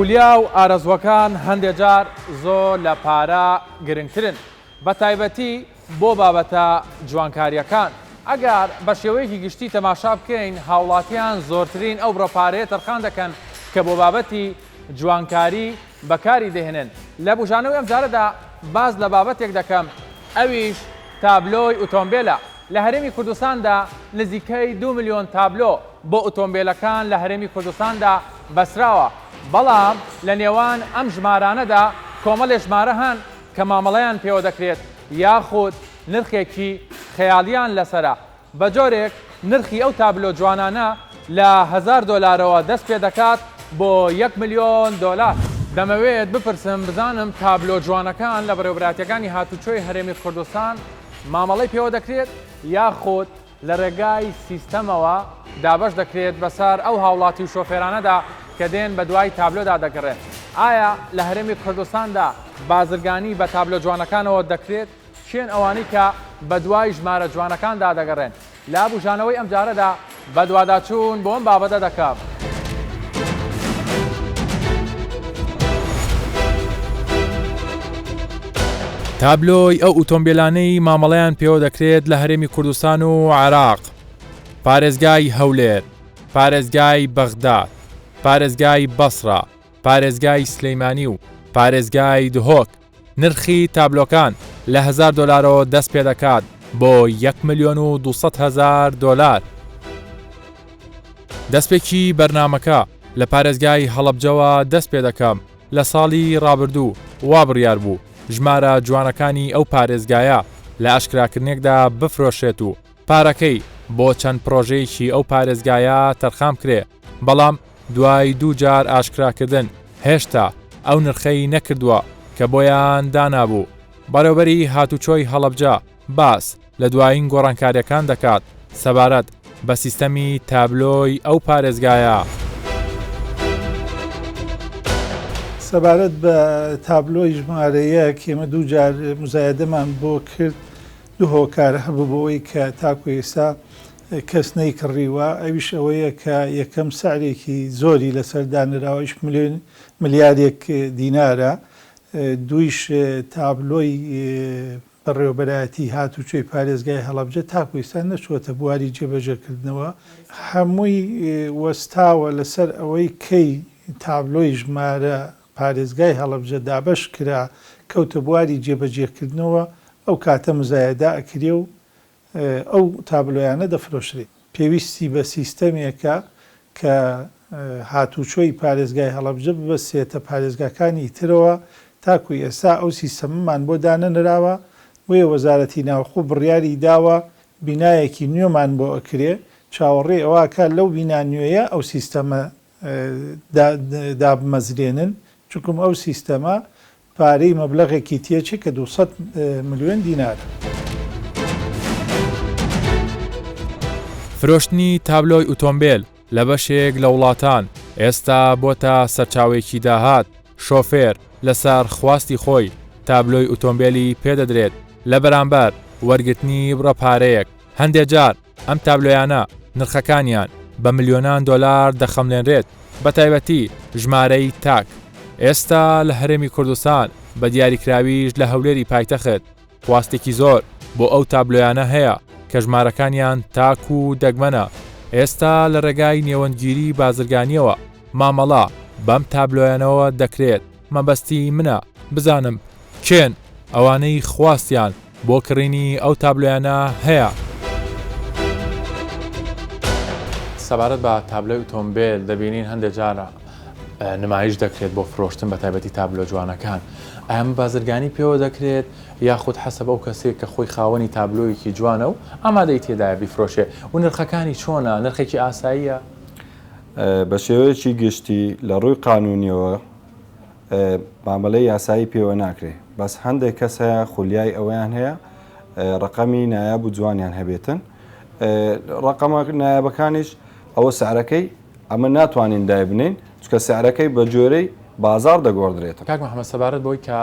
خولیا و ئارەزوەکان هەندێک جار زۆر لە پارە گرنگترن بە تایبەتی بۆ بابەتە جوانکاریەکان. ئەگەر بە شێوەیەکی گشتی تەماشا بکەین هاوڵاتیان زۆرترین ئەو بڕۆپارەیە تەرخان دەکەن کە بۆ بابەتی جوانکاری بەکاری دەهێنن. لە بژانەوەی ئەم جارەدا باز لە بابەتێک دەکەم، ئەویش تابلۆی ئۆتۆمبیلە. لە هەرێمی کوردستاندا نزیکەی 2 ملیۆن تابلۆ بۆ ئۆتۆمبیلەکان لە هەرێمی کوردستاندا بەسراوە، بەڵام لە نێوان ئەم ژمارانەدا کۆمەڵێ ژمارە هەن کە مامەڵەیان پێوە دەکرێت یاخود نرخێکی خەیاڵیان لەسرە. بە جۆرێک نرخی ئەو تابلۆ جوانانە لە $1000ەوە دەست پێ دەکات بۆ 1 ملیۆن دلار. دەمەوێت بپرسم بزانم تابلۆ جوانەکان لە بەڕێوەبراتیەکانی هاتوچۆی هەرێمی کوردستان مامەڵەی پێوە دەکرێت یاخود لە ڕێگای سیستەمەوە دابەش دەکرێت بەسەر ئەو هاوڵاتی و شۆفێرانەدا کە دێن بە دوای تابلۆدا دەگەڕێت. ئایا لە هەرێمی کوردستاندا بازرگانی بە تابلۆ جوانەکانەوە دەکرێت؟ چێن ئەوانەی کە بە دوای ژمارە جوانەکاندا دەگەڕێن؟ لا بژانەوەی ئەم جارەدا بە دوواداچوون بۆ ئەم بابەتە دەکات. تابلۆی ئەو ئۆتۆمبیلانەی مامەڵەیان پێوە دەکرێت لە هەرێمی کوردستان و عێراق، پارێزگای هەولێر، پارێزگای بەغداد، پارێزگای بەسڕا، پارێزگای سلەیمانی و پارێزگای دهۆک. نرخی تابلۆکان لە $1000ەوە دەست پێ دەکات بۆ 1,200,000 دلار. دەستپێکی بەرنامەکە لە پارێزگای هەڵەبجەوە دەست پێ دەکەم. لە ساڵی ڕابردوو وا بڕیار بوو ژمارە جوانەکانی ئەو پارێزگایە لە ئاشکراکردنێکدا بفرۆشێت و پارەکەی بۆ چەند پرۆژەیەکی ئەو پارێزگایە تەرخام کرێ، بەڵام دوای 2 جار ئاشکراکردن هێشتا ئەو نرخەی نەکردووە کە بۆیان دانابوو. بەڕێوەبەری هاتوچۆی هەڵەبجە باس لە دوایین گۆڕانکاریەکان دەکات سەبارەت بە سیستەمی تابلۆی ئەو پارێزگایە. سەبارەت بە تابلۆی ژمارەیە ئێمە 2 جار مزایدەمان بۆ کرد، 2 هۆکار هەبوو بۆەوەی کە تاکو ئێستا کەس نەیکڕیوە. ئەویش ئەوەیە کە یەکەم سعرێکی زۆری لەسەردانراوەش ملیارێک دینارە، دویش تابلۆی بەڕێوەبەرایەتی هاتوچۆی پارێزگای هەڵەبجە تاکو ئێستا نەچووەتە بواری جێبەجێکردنەوە. هەمووی وەستاوە لەسەر ئەوەی کەی تابلۆی ژمارە پارێزگای هەڵەبجە دابەش کرا کەوتە بواری جێبەجێکردنەوە، ئەو کاتە مزایەدا ئەکرێ و ئەو تابلۆیانە دەفرۆشرێت. پێویستی بە سیستەمێکە کە هاتوچۆی پارێزگای هەڵەبجە ببەسێتە پارێزگاکانی ترەوە. تاکو ئێستا ئەو سیستەمەمان بۆ دانەنراوە، وێ وەزارەتی ناوخۆ بڕیاری داوە بینایەکی نوێمان بۆ ئەکرێ، چاوەڕێ ئەوەکە لەو بینا نوێیە ئەو سیستەمە دابمەزرێنن، چونکم ئەو سیستەمە پارەی مەبلەغێکی تێچێ کە 200 ملیۆن دینارە. فرۆشتنی تابلۆی ئۆتۆمبیل لە بەشێک لە وڵاتان ئێستا بۆتە سەرچاوێکی داهات. شۆفێر لەسەر خواستی خۆی تابلۆی ئۆتۆمبیلی پێدەدرێت لە بەرامبەر وەرگرتنی بڕەپارەیەک. هەندێک جار ئەم تابلۆیانە نرخەکانیان بە ملیۆنان دلار دەخەملێنرێت، بە تایبەتی ژمارەی تاک. ئێستا لە هەرێمی کوردستان بە دیاریکراویش لە هەولێری پایتەخت خواستێکی زۆر بۆ ئەو تابلۆیانە هەیە کە ژمارەکانیان تاک و دەگمەنە. ئێستا لە ڕێگای نێوەندگیری بازرگانیەوە مامەڵە بەم تابلۆیانەوە دەکرێت. مەبەستی منە بزانم کێن ئەوانەی خواستیان بۆ کڕینی ئەو تابلۆیانە هەیە. سەبارەت بە تابلۆی ئۆتۆمبیل دەبینین هەندێک جارە نمایش دەکرێت بۆ فرۆشتن بە تایبەتی تابلۆ جوانەکان. ئەم بازرگانی پێوە دەکرێت یاخود حەسەب ئەو کەسێک کە خۆی خاوەنی تابلۆیەکی جوانە و ئامادەی تێدایە بیفرۆشێ و نرخەکانی چۆنە؟ نرخێکی ئاساییە؟ بە شێوەیەکی گشتی لە ڕووی قانونیەوە مامەلەی یاسایی پێوە ناکرێت، بەس هەندێک کەس هەیە خولیای ئەوەیان هەیە ڕقەمی نایاب و جوانیان هەبێتن. ڕقەمە نایابەکانیش ئەوە سعرەکەی ئەمە ناتوانین دای بنین چکە سعرەکەی بە جۆرەی بازار دەگۆڕدرێتە. کاک محەممەد سەبارەت بۆی کە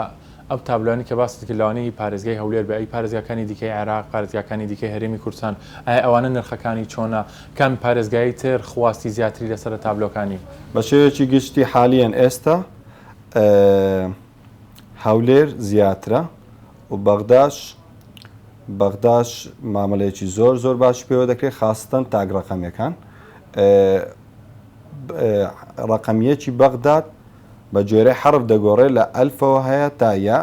ئەو تابلوانی کە باسی کردلانی پارێزگای هەولێر بە ئەی پارێزگاکانی دیکەی عێراق پارێزگاکانی دیکەی هەرێمی کوردستان ئایا ئەوانە نرخەکانی چۆنە کام پارێزگایی تر خواستی زیاتری لەسەر تابلۆکانی بە شێوەیەکی گشتی حالیان ئێستا هەولێر زیاترە و بەغداش مامەلەیەکی زۆر باش پێوە دەکرێت خاستن تاگ ڕقەمیەکان ڕقەمیەکی بەغداد بە جۆرەی حرف دەگۆڕێت لە ئەلفەوە هەیە تا یا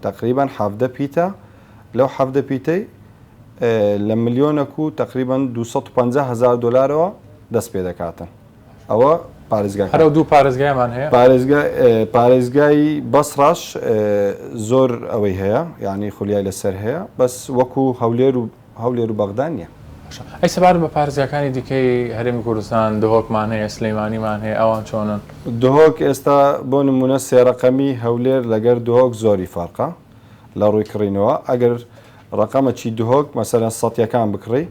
تقریبان 17 پیتە لەو 17 پیتەی لە ملیۆنەک و تقریبان 250,000 دلارەوە دەست پێ دەکاتن ئەوە پارێزگا هەرە دوو پارێزگایمان هەیە پارێزگای بەسڕاش زۆر ئەوەی هەیە یعنی خولیای لەسەر هەیە بەس وەکو هەولێر و بەغدا نیە ئەی سەبارەت بە پارێزگاکانی دیکەی هەرێمی کوردستان دهۆکمان هەیە سلەیمانیمان هەیە ئەوان چۆنن دهۆک ئێستا بۆ نمونە سێڕقەمی هەولێر لەگەر دهۆک زۆری فەرقە لە ڕووی کڕینەوە ئەگەر ڕقەمەکی دهۆک مەسەرەن سەتیەکان بکڕی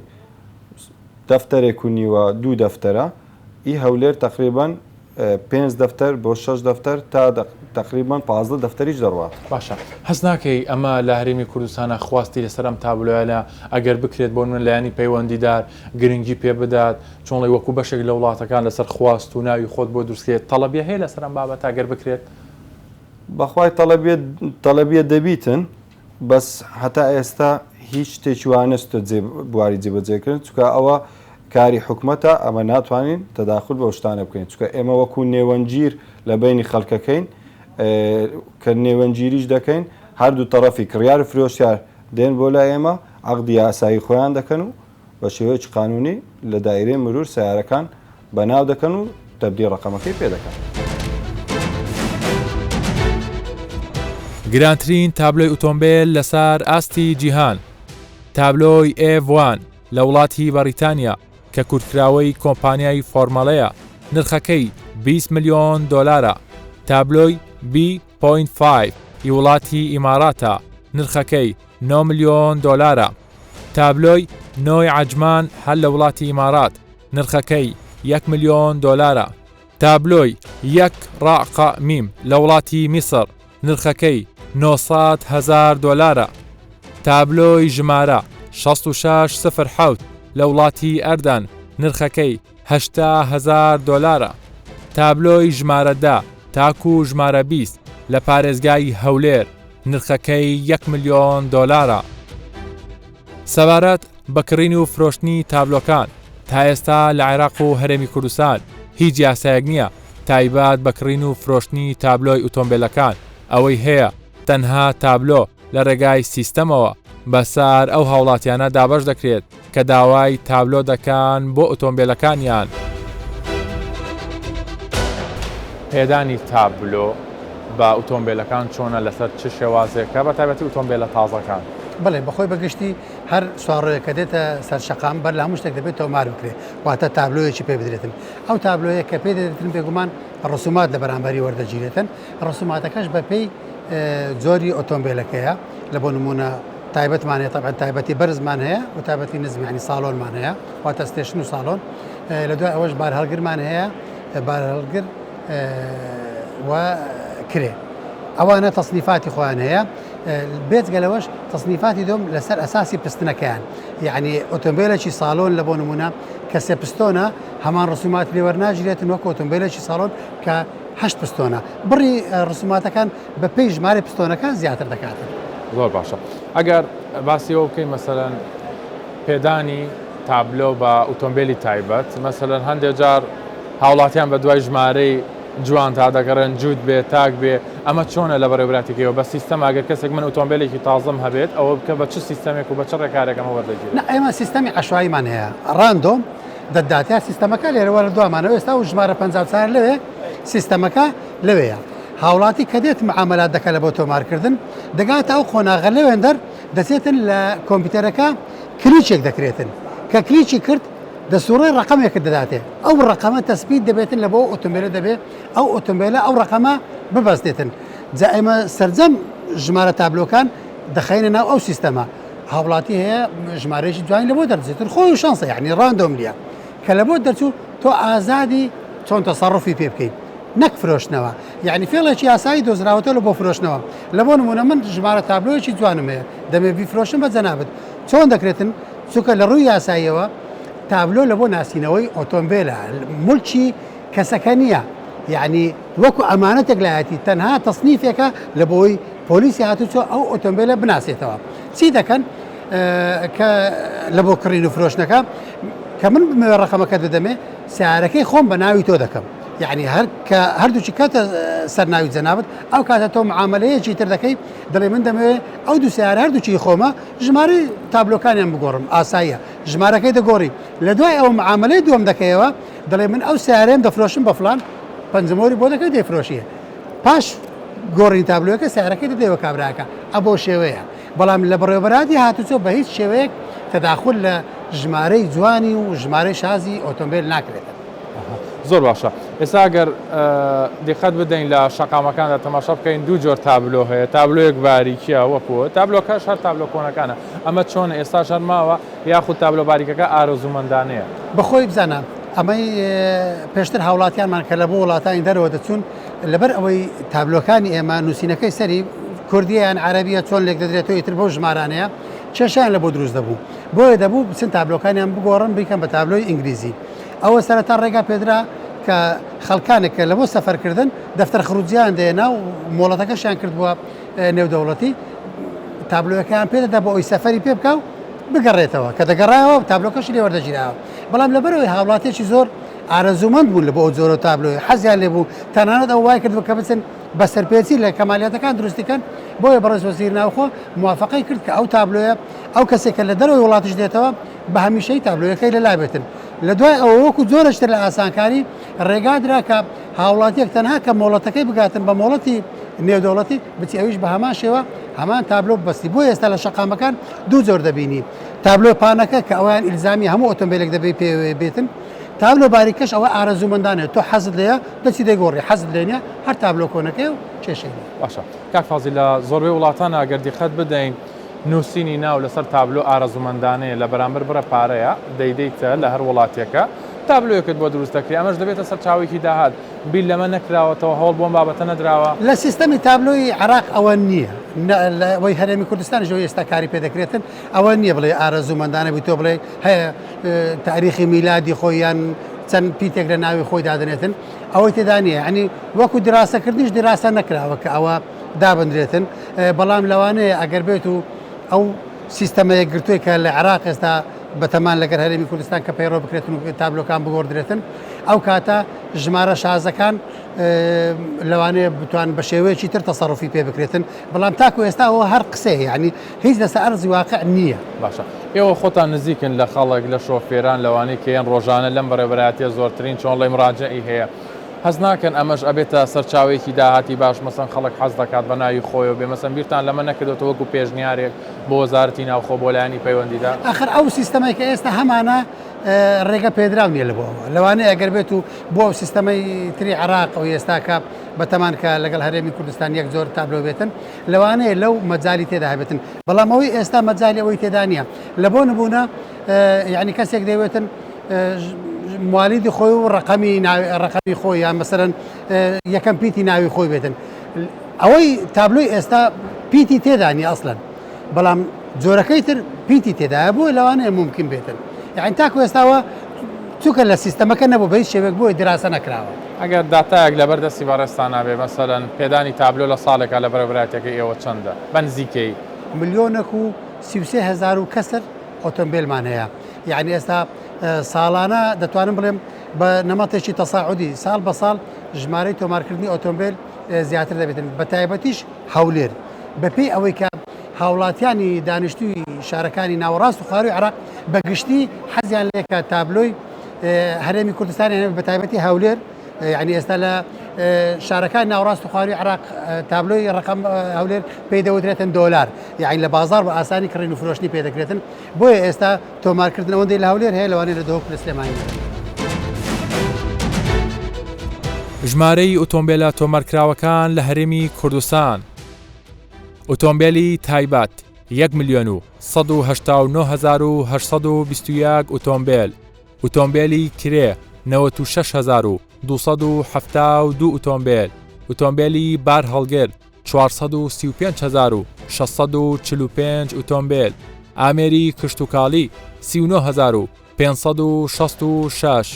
دەفتەرێک و نیوە 2 دەفتەرە ئی هەولێر تقریبان 5 دەفتەر بۆ 6 دەفتەر تا تقریبان 15 دەفتەریش دەڕوات باشە هەست ناکەی ئەمە لە هەرێمی کوردستانە خواستی لەسەر ئەم تابلۆیە ئەگەر بکرێت بۆ من لایانی پەیوەندیدار گرنگی پێ بدات چۆنڵی وەکو بەشێک لە وڵاتەکان لەسەر خواست و ناوی خۆت بۆ دروستکرێت تەڵەبیە هەیە لەسەر ئەم بابەت ئەگەر بکرێت بەخوای تەڵەبیە دەبیتن بەس هەتا ئێستا هیچ شتێکی وانەستە بواری جێبەجێکردن چکە ئەوە کاری حکومەتە ئەمە ناتوانین تەداخل بە شتانە بکەین چکە ئێمە وەکو نێوەنگیر لە بینی خەڵکەکەین کە نێوەنگیریش دەکەین هەردوو تەرەفی کڕیار و فرۆشیار دێن بۆ لای ئێمە عەقدی یاسایی خۆیان دەکەن و بە شێوەیەکی قانونی لە دایرەی مرور سیارەکان بەناو دەکەن و تەبدیل ڕقەمەکەی پێ دەکەن. گرانترین تابلۆی ئۆتۆمبیل لەسەر ئاستی جیهان تابلۆی F1 لە وڵاتی بەریتانیا کە کورتراوەی کۆمپانیای فۆرمەڵەیە نرخەکەی 20 ملیۆن دۆلارە تابلۆی B.5 ی وڵاتی ئیماراتە نرخەکەی 9 ملیۆن دۆلارە تابلۆی نۆی عەجمان هەل لە وڵاتی ئیمارات نرخەکەی 1 ملیۆن دۆلارە تابلۆی 1 ڕاقە میم لە وڵاتی میسر نرخەکەی 900,000 دۆلارە تابلۆی ژمارە 6607 لە وڵاتی ئەردان نرخەکەی 80,000 دۆلارە تابلۆی ژمارەدا تاکو ژمارە 20 لە پارێزگای هەولێر نرخەکەی 1 ملیۆن دۆلارە. سەبارەت بەکڕین و فرۆشتنی تابلۆکان تا ئێستا لە عێراق و هەرێمی کوردستان هیچ یاسایەک نییە تایبەت بەکڕین و فرۆشتنی تابلۆی ئۆتۆمبیلەکان ئەوەی هەیە تەنها تابلۆ لە ڕێگای سیستەمەوە بەسەر ئەو هاوڵاتیانە دابەش دەکرێت کە داوای تابلۆ دەکەن بۆ ئۆتۆمبیلەکانیان. پێدانی تابلۆ بە ئۆتۆمبیلەکان چۆنە لەسەر چ شێوازێکە بە تایبەتی ئۆتۆمبیلە تازەکان؟ بڵێ بەخۆی بەگشتی هەر سوارڕۆیە کە دێتە سەر شەقام بەر لە هەموو شتێک دەبێت تۆمار بکرێت واتە تابلۆیەکی پێ بدرێتن ئەو تابلۆیە کە پێ دەدرێتن بێگومان ڕسومات لە بەرامبەری وەردەگیرێتن ڕسوماتەکەش بە پێی جۆری ئۆتۆمبیلەکەیە لە بۆ نمونە تایبەتمان هەیە طبعا تایبەتی بەرزمان هەیە و تایبەتی نزمی ینی ساڵۆنمان هەیە واتە ستێشن و ساڵۆن لە دوای ئەوەش بار هەڵگرمان هەیە بار هەڵگر و کرێ ئەوانە تەصنیفاتی خۆیان هەیە بێجگەلەوەش تەصنیفاتی دۆم لەسەر ئەساسی پستنەکەیان یعنی ئۆتۆمبیلێکی ساڵۆن لە بۆ نمونە کە سێ پستۆنە هەمان ڕسومات لێوەرناگیرێتن وەکو ئۆتۆمبیلێکی ساڵۆن کە 8 پستۆنە بڕی ڕسوماتەکان بە پێی ژمارە پستۆنەکان زیاتر دەکاتن. زۆر باشە ئەگەر باسیەوە بکەین مەسەلەن پێدانی تابلۆ بە ئۆتۆمبیلی تایبەت مەسەلەن هەندێک جار هاوڵاتیان بە دوای ژمارەی جوان تا دەگەڕێن جوود بێ تاک بێ ئەمە چۆنە لە بەڕێوەبراتێکەوە بە سیستەم ئەگەر کەسێک من ئۆتۆمبیلێکی تازەم هەبێت ئەوە بکە بە چ سیستەمێک و بە چ ڕێکارێکەمە وەردەگیرێت؟ ئێمە سیستەمی عەشواییمان هەیە ڕاندۆم دەداتیا سیستەمەکە لێرەوە لە دوامانەوە ئێستا و ژمارە 54 لەوێ سیستەمەکە لەوەیە هاوڵاتی کە دێت معاملات دەکە لە بۆ تۆمارکردن دەگاتە ئەو خۆناغە لەوێندەر دەچێتن لە کۆمپیوتەرەکە کلیچێک دەکرێتن کە کلیچی کرد دەسوڕی ڕقمێک دەداتێ ئەو ڕقەمە تەسبیت دەبێتن لە بۆ ئۆتۆمبیلە دەبێت ئەو ئۆتۆمبیلە ئەو ڕقەمە ببەستێتن جا ئێمە سەرجەم ژمارە تابلۆکان دەخەینە ناو ئەو سیستەمە هاوڵاتی هەیە ژمارەیەکی جوانی لە بۆ دەرچێتن خۆی شانسە یعنی ڕاندۆم لیە کە لە بۆ دەرچوو تۆ ئازادی چۆن تەسەڕفی پێ بکەیت نەک فرۆشتنەوە یعنی فێڵێکی یاسایی دۆزراوەتەوە بۆ فرۆشتنەوە لە بۆ نمونە من ژمارە تابلۆیەکی جوانم هەیە دەمێ بیفرۆشم بە جەنابەت چۆن دەکرێتن چونکە لە ڕووی یاساییەوە تابلۆ لە بۆ ناسینەوەی ئۆتۆمبیلە مولکی کەسەکە نییە یعنی وەکو ئەمانەتێک لایەتی تەنها تەصنیفێکە لە بۆی پۆلیسی هاتوچۆ ئەو ئۆتۆمبیلە بناسێتەوە چی دەکەن کە لە بۆ کڕین و فرۆشتنەکە کە من بمەوێ ڕقەمەکە دەدەمێ سیارەکەی خۆم بە ناوی تۆ دەکەم یعنی هەردووچی کاتە سەر ناوی جەنابەت ئەو کاتە تۆ معاملەیەکی تر دەکەی دەڵێ من دەمەوێت ئەو دوو سیارە هەردووچی خۆمە ژمارە تابلۆکانیان بگۆڕم ئاساییە ژمارەکەی دەگۆڕی لە دوای ئەو معاملەی دووەم دەکەیەوە دەڵێ من ئەو سیارەیەم دەفرۆشم بە فلان پەنجمۆری بۆ دەکەی دەیفرۆشیە پاش گۆڕی تابلۆکە سیارەکەی دەدەیەوە کابراکە ئەبۆ شێوەیە بەڵام لە بەڕێوەبەراتی هاتوچۆ بە هیچ شێوەیەک تەداخل لە ژمارەی جوانی و ژمارەی شازی ئۆتۆمبیل ناکرێتە زۆر باشە ئێستا ئەگەر دقت بدەین لە شەقامەکاندا تەماشا بکەین دوو جۆر تابلۆ هەیە تابلۆیەک باریکیە وەکووە تابلۆکەش هەر تابلۆ کۆنەکانە ئەمە چۆن ئێستا شەرماوە یاخود تابلۆ باریکەکە ئارەزوومەندانەیە بەخۆی بزانم ئەمەی پێشتر هاوڵاتیانمان کە لە بۆ وڵاتانی دەرەوە دەچوون لەبەر ئەوەی تابلۆکانی ئێمە نووسینەکەی سەری کوردیان عەرەبیە چۆن لێک دەدرێتەوە ئیتر بەو ژمارانەیە کێشیان لە بۆ دروست دەبوو بۆیە دەبوو بچن تابلۆکانیان بگۆڕن بیکەن بە تابلۆی ئینگلیزی ئەوە سەرەتا ڕێگا پێدرا کە خەڵکانێک لە بۆ سەفەرکردن دەفتەر خروجیان دێنا و مۆڵەتەکەشیان کردبووە نێودەوڵەتی تابلۆیەکان پێدەدا بۆ ئەوی سەفەری پێ بکە و بگەڕێتەوە کە دەگەڕایەوە تابلۆکەشی لێ وەردەگیراوە بەڵام لەبەرەوەی هاوڵاتێکی زۆر ئارەزوومەند بوون لە بۆ ئەو جۆرە تابلۆی حەزیان لێ بوو تەنانەت ئەو وای کردووە کە بچن بە سەرپێچی لە کەمالیاتەکان دروستیکەن بۆیە بەڕێز وەزیر ناوخۆ موافقەی کرد کە ئەو تابلۆیە ئەو کەسێکە لە دەرەوەی وڵاتیش دێتەوە بە هەمیشەی تابلۆیەکەی لەلا بێتن لە دوای ئەوە وەکو زۆرشتر لە ئاسانکاری ڕێگادرا کە هاوڵاتیەک تەنها کە مۆڵەتەکەی بگاتن بە مۆڵەتی نێودەوڵەتی بچی ئەویش بە هەمان شێوە هەمان تابلۆ بەستی بۆ ئێستا لە شەقامەکان دوو جۆر دەبینی تابلۆ پانەکە کە ئەویان ئیلزامی هەموو ئۆتۆمبیلێک دەبێت پێ بێتن تابلۆ باریکەش ئەوە ئارەزوومەندانێت تۆ حەزت لەیە دەچی دەیگۆڕی حەزت لێنە هەر تابلۆ کۆنەکەی و کێشەی باشە کاک فازی لە زۆربەی وڵاتانە ئەگەر دیقەت بدەین نووسینی ناو لەسەر تابلۆ ئارەزوومەندانەیە لە بەرامبەر بڕە پارەیە دەیدەیتە لە هەر وڵاتێکە تابلۆیەکت بۆ دروست دەکرێت ئەمەش دەبێتە سەر چاوێکی داهات بیل لەمە نەکراوەتەوە هەوڵ بۆم بابەتە نەدراوە لە سیستەمی تابلۆی عراق ئەوە نییە ئەوەی هەرێمی کوردستانی ژەوەی ئێستا کاری پێ دەکرێتن ئەوە نییە بڵێ ئارەزوومەندانە بی تۆ بڵێ هەیە تاریخی میلادی خۆیان چەند پیتێک لە ناوی خۆی دادنێتن ئەوەی تێدا نیە ینی وەکو دراسەکردنیش دراسە نەکراوە کە ئەوە دابدرێتن بەڵام لەوانەیە ئەگەر بێت و ئەو سیستەمەیە گرتووی کە لە عراق ئێستا بەتەمان لەگەر هەرێمی کوردستان کە پەیڕۆ بکرێتن و تابلۆکان بگۆڕدرێتن ئەو کاتە ژمارە شازەکان لەوانەیە بتوان بە شێوەیەکی تر تەسەڕوفی پێ بکرێتن بەڵام تاکو ئێستا ئەوە هەر قسەیە ینی هیچ لەسەر ئەرزی واقع نییە باشە ئێوە خۆتان نزیکن لە خەڵک لە شۆفێران لەوانەیە کەیان ڕۆژانە لەم بەڕێوەبەراتیە زۆرترین چۆن لەی مراجعی هەیە حەز ناکەن ئەمەش ئەبێتە سەرچاوێکی داهاتی باش مەسەن خەڵک حەز دەکات بە ناوی خۆیەوە بێ مەسەن بیرتان لەمە نەکردوەوە وەکو پێشنیارێک بۆ وەزارەتی ناوخۆ بۆ لایەنی پەیوەندیدا ئاخر ئەو سیستەمەی کە ئێستا هەمانە ڕێگە پێدراو نیە لە بۆەوە لەوانەیە ئەگەر بێت و بۆ سیستەمەی تری عراق و ئێستاکە بەتەمان کە لەگەڵ هەرێمی کوردستان یەک زۆر تابلۆ بێتن لەوانەیە لەو مەجای تێدا هەبێتن بەڵام ئەوەی ئێستا مەجای ئەوەی تێدا نییە لە بۆ نبوونە یعنی کەسێک دەیوێتن موالیدی خۆی و ڕقەمی خۆی یان مەسەرەن یەکەم پیتی ناوی خۆی بێتن ئەوەی تابلۆی ئێستا پیتی تێدانی ئەسڵەن بەڵام جۆرەکەی تر پیتی تێدایە بۆی لەوانەیە ممکن بێتن یعنی تاکو ئێستاوە چووکە لە سیستەمەکە نەبوو بە هیچ شێوێک بۆی دراسە نەکراوە ئەگەر داتایەک لەبەر دەستی بەڕێستان نابێ مەسەرەن پێدانی تابلۆ لە ساڵێکە لە بەرەبراتەکەی ئێوە چەندە بەنزیکەی ملیۆنێک و 33,000 و کەسر ئۆتۆمبیلمان هەیە یعنی ئێستا ساڵانە دەتوانم بڵێم بە نەمەتێکی تەساعودی ساڵ بە ساڵ ژمارەی تۆمارکردنی ئۆتۆمبیل زیاتر دەبێتن بە تایبەتیش هەولێر بەپێی ئەوەی کە هاوڵاتیانی دانیشتووی شارەکانی ناوەڕاست و خاروی عراق بەگشتی حەزیان لێکە تابلۆی هەرێمی کوردستانی بە تایبەتی هەولێر یعنی ئێستا لە شارەکان ناوەڕاست و خاروی عراق تابلۆی ڕقم هەولێر پێی دەوترێتن دۆلار یعنی لە بازار بە ئاسانی کڕین و فرۆشتنی پێ دەکرێتن بۆیە ئێستا تۆمارکردن ئەوەندەی لە هەولێر هەیە لەوانەیە لە دۆ سلێمانی ژمارەی ئۆتۆمبیلە تۆمارکراوەکان لە هەرێمی کوردستان ئۆتۆمبیلی تایبەت 1,189,821 ئۆتۆمبیل ئۆتۆمبیلی کرێ 96,000 272 ئۆتۆمبیل، ئۆتۆمبیلی بار هەڵگر 435,645 ئۆتۆمبیل، ئامێری کشتتوکاڵی 39,566،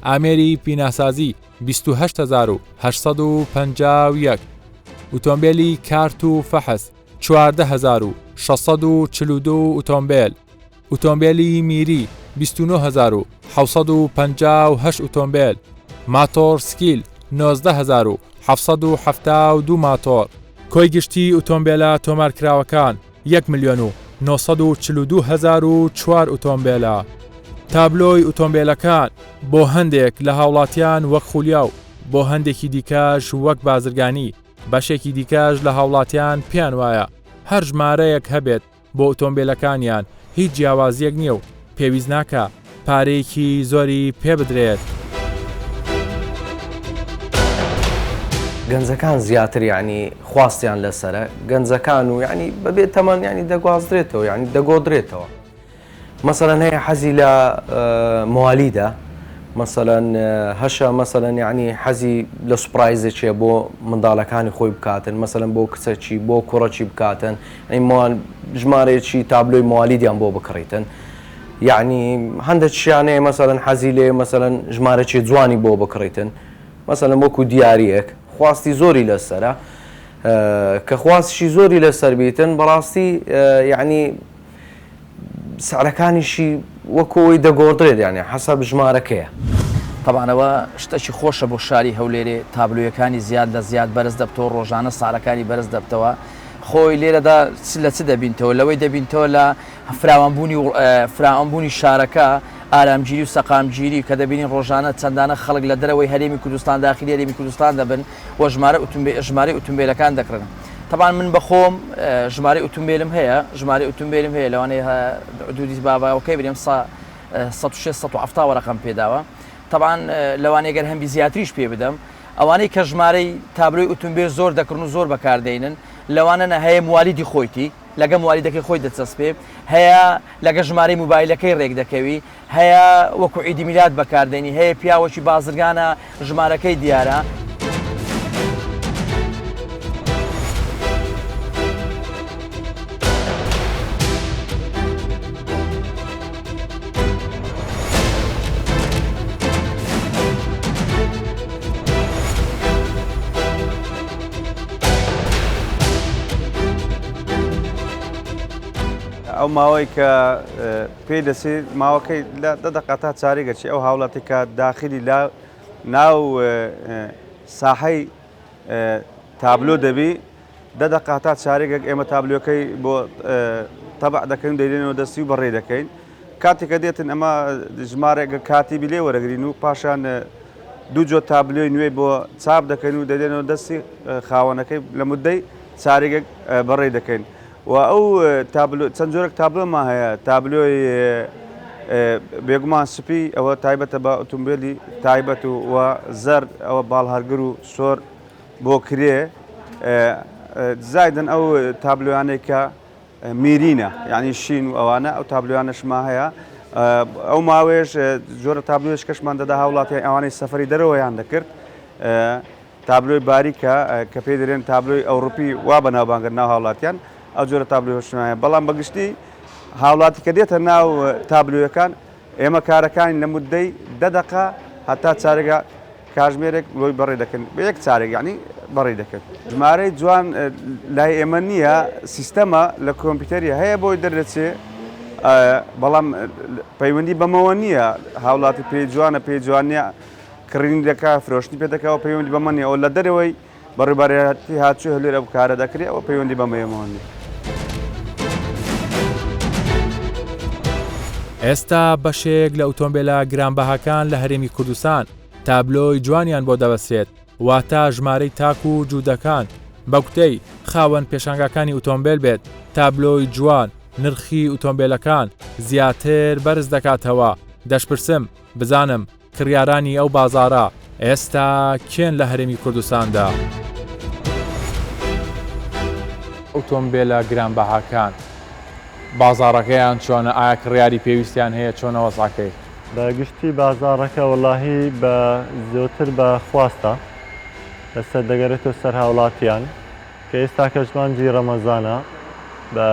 ئامێری پیناسازی 28,851، ئۆتۆمبیلی کارت و فەحس 14,642 ئۆتۆمبیل، ئۆتۆمبیلی میری 29,758 ئۆتۆمبیل، ماتۆر سکیل 19,772 ماتۆر. کۆی گشتی ئۆتۆمبیلە تۆمارکراوەکان 1,942,004 ئۆتۆمبیلە. تابلۆی ئۆتۆمبیلەکان بۆ هەندێک لە هاوڵاتیان وەک خولیاو، بۆ هەندێکی دیکەش وەک بازرگانی، بەشێکی دیکەش لە هاوڵاتیان پێیان وایە هەر ژمارەیەک هەبێت بۆ ئۆتۆمبیلەکانیان هیچ جیاوازیەک نییە و پێویست ناکە پارەیەکی زۆری پێ بدرێت. گەنجەکان زیاتر ینی خواستیان لەسرە گەنجەکان و ینی بەبێت تەمان ینی دەگوازدرێتەوە ینی دەگۆدرێتەوە. مەسەڵەن هەیە حەزی لە موالیدا، مەسەڵەن هەشە مەسەڵەن ینی حەزی لە سوپرایزێکیە بۆ منداڵەکانی خۆی بکاتن، مەسەڵەن بۆ کچەکی بۆ کوڕەکی بکاتن، ژمارەیەکی تابلۆی موالیدیان بۆ بکڕیتن. یعنی هەندێک شیانەیە مەسەڵەن حەزی لێ مەسەڵەن ژمارەکی جوانی بۆ بکڕیتن، مەسەڵەن وەکو دیارەک خواستی زۆری لەسرە کە خواستشی زۆری لەسەر بیتن بەڕاستی یعنی سعرەکانیشی وەکۆی دەگۆڕدرێت ینی حەسەب ژمارەکەیە. طبعاەوە شتێکی خۆشە بۆ شاری هەولێرێ تابلویەکانی زیاد لە زیاد بەرز دەبتەوە، ڕۆژانە ساعرەکانی بەرز دەبتەوە. خۆی لێرەدا لە چ دەبینتەوە لەوەی دەبینتەوە لە فراوانبوونی شارەکە، ئارامگیری و سەقامگیری کە دەبینین ڕۆژانە چەندانە خەڵک لە دەرەوەی هەرێمی کوردستان داخلی هەرێمی کوردستان دەبن و ژمارە ئۆتۆمبیلەکان دەکڕن. طبعا من بەخۆم ژمارە ئۆتۆمبیلم هەیە، ژمارە ئۆتۆمبیلم هەیە لەوانەیە حدودی باباوەکەی برێم 160 وەرەقەم پێداوە. طبعا لەوانەیە گەر هەمبی زیاتریش پێ بدەم، ئەوانەی کە ژمارەی تابلۆی ئۆتۆمبیل زۆر دەکڕن و زۆر بەکاردێنن، لەوانە هەیە موالیدی خۆیتی لەگە موالیدەکەی خۆی دەچەسپێ، هەیە لەگە ژمارەی موبایلەکەی ڕێک دەکەوی، هەیە وەکو عیدی میلاد بەکاردێنی، هەیە پیاوەکی بازرگانە ژمارەکەی دیارە. ئەو ماوەی کە پێی دەسێت ماوەکەی لە دەدەقاتا چارێگەچی ئەو هاوڵاتی کە داخلی ناو ساحەی تابلۆ دەبی دەدەقاتا چارێگەک ئێمە تابلۆکەی بۆ تەبع دەکەین دەیدێنەوە دەستی و بەڕێ دەکەین. کاتێککە دێتن ئەمە ژمارەگە کاتیبی لێ وەرەگرین و پاشان دوو جۆ تابلۆی نوێ بۆ چاپ دەکەین و دەدێنەوە دەستی خاوەنەکەی لە مدەی چارێگەک بەڕێ دەکەین. و ئەو چەند جۆرەك تابلۆمان هەیە، تابلۆی بێگومان سپی ئەوە تایبەتە بە ئۆتۆمبیلی تایبەت و زەرد ئەوە باڵهەرگر و سۆر بۆ کرێ. زایدن ئەو تابلۆیانەی کە میرینە یعنی شین و ئەوانە ئەو تابلۆیانەشما هەیە. ئەو ماوێش جۆرە تابلۆش کەشمان دەدا هاوڵاتی ئەوانەی سەفەری دەرەوەیان دەکرد. تابلۆی باریکە کە پێی دەرێن تابلۆی ئەوروپی وا بەناوبانگە ناو هاوڵاتیان ئەو جۆرە تابلۆشنایە. بەڵام بەگشتی هاوڵاتی کە دێتە ناو تابلۆیەکان ئێمە کارەکانی لە مدەی 10 دقە هەتا چارێگە کاژمێرێک لۆی بەڕێ دەکەن بە یەک چارێک یعنی بەڕێ دەکەن. ژمارەی جوان لای ئێمە نییە، سیستەمە لە کۆمپیوتەری هەیە بۆی دەردەچێ، بەڵام پەیوەندی بەمەوە نییە. هاوڵاتی پێی جوانە پێی جوانە کڕین دەکا فرۆشتی پێ دەکەەوە پەیوەندی بەمە نیە، ئەو لە دەرەوەی بەڕێبارەتی هاتووە هەلێر ئەو کارە دەکرێت ئەوە پەیوەندی بەمەیەمەوە نیە. ئێستا بەشێک لە ئۆتۆمبیلە گرانبەهاکان لە هەرێمی کوردستان تابلۆی جوانیان بۆ دەبەسرێت، واتە ژمارەی تاک و جوودەکان بە کوتەی خاوەن پێشانگاکانی ئۆتۆمبیل بێت. تابلۆی جوان نرخی ئۆتۆمبیلەکان زیاتر بەرز دەکاتەوە. دەشپرسم بزانم کڕیارانی ئەو بازارە ئێستا کێن لە هەرێمی کوردستاندا؟ ئۆتۆمبیلە گرانبەهاکان بازارەکەیان چۆنە؟ ئایا کڕیاری پێویستیان هەیە؟ چۆنە وەزعەکەی؟ بە گشتی بازاڕەکە وەڵاهی بە زیاتر بە خواستە لەسەر دەگەرێتەوە سەر هاوڵاتیان کە ئێستا کەژمانجی ڕەمەزانە بە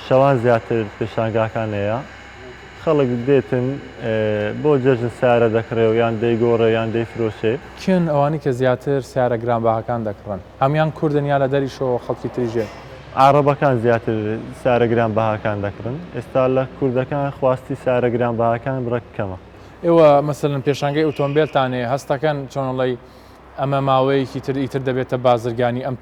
شەوان زیاتر پێشانگاکانەیە خەڵک دێتن بۆ جەژن سیارە دەکڕێ و یان دەیگۆڕێ یان دەیفرۆشێ کن ئەوانی کە زیاتر سیارە گرانبەهاکان دەکڕن هەمان کوردن یا لە دەریشەوە خەڵکی تریژێ عربەکان زیاتر سیارە گرانبەهاکان دەکڕن ئێستا لە کوردەکان خواستی سیارە گرانبەهاکان بڕەکەمە ئێوە مەسەرن پێشانگەی ئۆتۆمبیلتانێ هەستەکەن چۆنڵی ئەمە ماوەیەکی تر ئیتر دەبێتە بازرگانی ئەم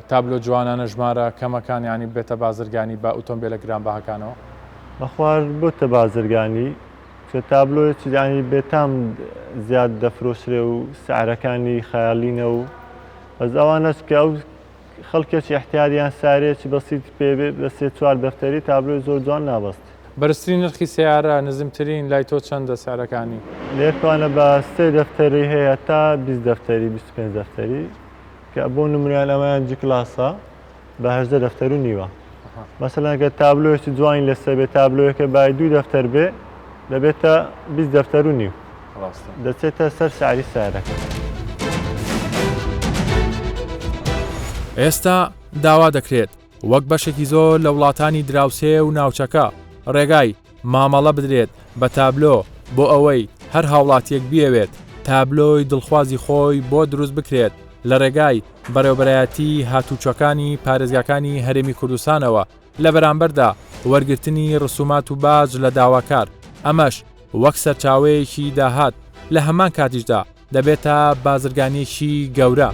تابلۆ جوانانە ژمارە کەمەکان ینی بێتە بازرگانی بە ئۆتۆمبیلە گرانبەهاکانەوە بەخوار بۆتە بازرگانی کە تابلۆیەکی ینی بێتام زیاد دەفرۆشرێ و سعرەکانی خەیاڵینە و بەس ئەوانەش کە ئەو خەڵکێکی احتیاریان سارێکی بەسیت پێبێت بە 3-4 دەفتەری تابلۆی زۆر جوان نابەست. بەرزترین نرخی سیارە نزمترین لای تۆ چەندە سیارەکانی؟ لێکوانە بە 3 دەفتەری هەیە تا 20 دەفتەری 25 دەفتەری کە بۆ نمریان ئەمەیان جی کلاسە بە 18 دەفتەر و نیوە. مەسەلەن کە تابلۆیەکی جوانی لەسەر بێت تابلۆیەکە بای 2 دەفتەر بێ دەبێتە 20 دەفتەر و نیو دەچێتە سەر سعری سیارەکە. ئێستا داوا دەکرێت وەک بەشێکی زۆر لە وڵاتانی دراوسێ و ناوچەکە ڕێگای مامەڵە بدرێت بە تابلۆ بۆ ئەوەی هەر هاوڵاتیەک بیەوێت تابلۆی دڵخوازی خۆی بۆ دروست بکرێت لە ڕێگای بەڕێوەبەرایەتی هاتوچەکانی پارێزگاکانی هەرێمی کوردستانەوە لە بەرامبەردا وەرگرتنی ڕسومات و باج لە داواکار ئەمەش وەک سەرچاوەیەکی داهات لە هەمان کاتیشدا دەبێتە بازرگانیەکی گەورە.